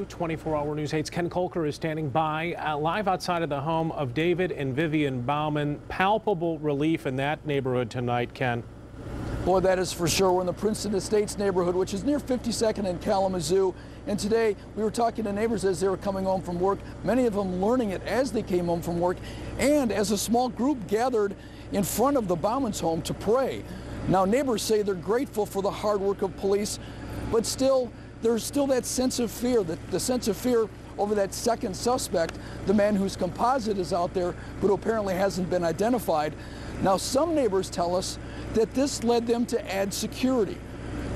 24-hour News 8's Ken Kolker is standing by live outside of the home of David and Vivian Bouwman. Palpable relief in that neighborhood tonight, Ken. Boy, that is for sure. We're in the Princeton Estates neighborhood, which is near 52nd and Kalamazoo. And today we were talking to neighbors as they were coming home from work, many of them learning it as they came home from work, and as a small group gathered in front of the Bouwman's home to pray. Now, neighbors say they're grateful for the hard work of police, but still, there's still that sense of fear, the sense of fear over that second suspect, the man whose composite is out there, but who apparently hasn't been identified. Now, some neighbors tell us that this led them to add security,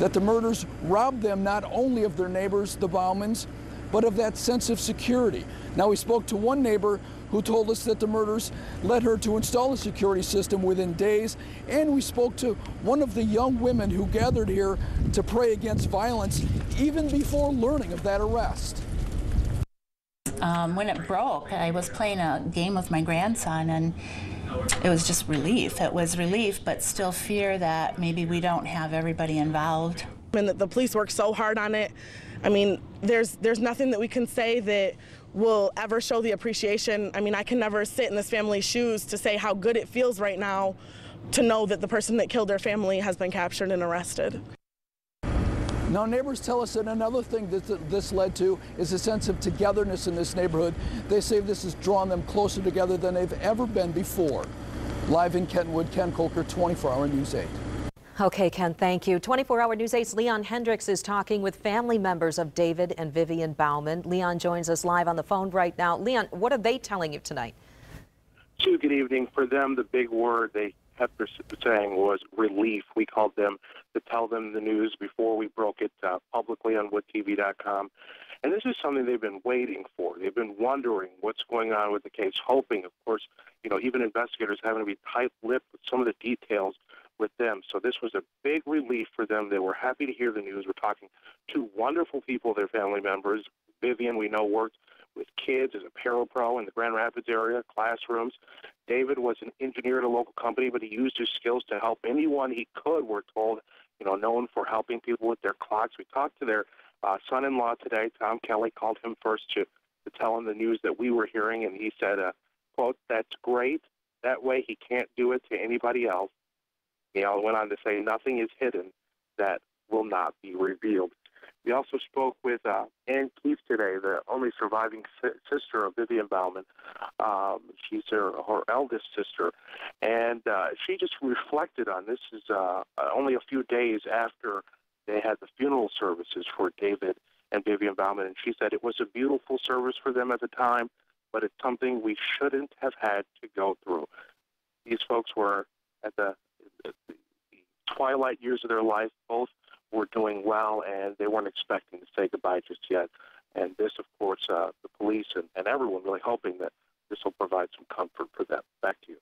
that the murders robbed them not only of their neighbors, the Bouwmans, but of that sense of security. Now, we spoke to one neighbor who told us that the murders led her to install a security system within days, and we spoke to one of the young women who gathered here to pray against violence even before learning of that arrest. When it broke, I was playing a game with my grandson, and it was just relief. It was relief, but still fear that maybe we don't have everybody involved. And the police work so hard on it. I mean, there's nothing that we can say that will ever show the appreciation. I mean, I can never sit in this family's shoes to say how good it feels right now to know that the person that killed their family has been captured and arrested. Now, neighbors tell us that another thing that this led to is a sense of togetherness in this neighborhood. They say this has drawn them closer together than they've ever been before. Live in Kentwood, Ken Kolker, 24-hour News 8. Okay, Ken, thank you. 24-hour News 8's Leon Hendricks is talking with family members of David and Vivian Bouwman. Leon joins us live on the phone right now. Leon, what are they telling you tonight? Sue, good evening. For them, the big word they kept saying was relief. We called them to tell them the news before we broke it publicly on WoodTV.com. And this is something they've been waiting for. They've been wondering what's going on with the case, hoping, of course, even investigators having to be tight-lipped with some of the details with them. So this was a big relief for them. They were happy to hear the news. We're talking to wonderful people, their family members. Vivian, we know, worked with kids as a parapro in the Grand Rapids area, classrooms. David was an engineer at a local company, but he used his skills to help anyone he could, we're told, known for helping people with their clocks. We talked to their son-in-law today. Tom Kelly called him first to tell him the news that we were hearing, and he said, quote, "That's great. That way he can't do it to anybody else." He went on to say, "Nothing is hidden that will not be revealed." We also spoke with Ann Keefe today, the only surviving sister of Vivian Bouwman. She's her eldest sister, and she just reflected on this. Is only a few days after they had the funeral services for David and Vivian Bouwman, and she said it was a beautiful service for them at the time, but it's something we shouldn't have had to go through. These folks were at the twilight years of their life. Both were doing well, and they weren't expecting to say goodbye just yet. And this, of course, the police and everyone really hoping that this will provide some comfort for them. Back to you.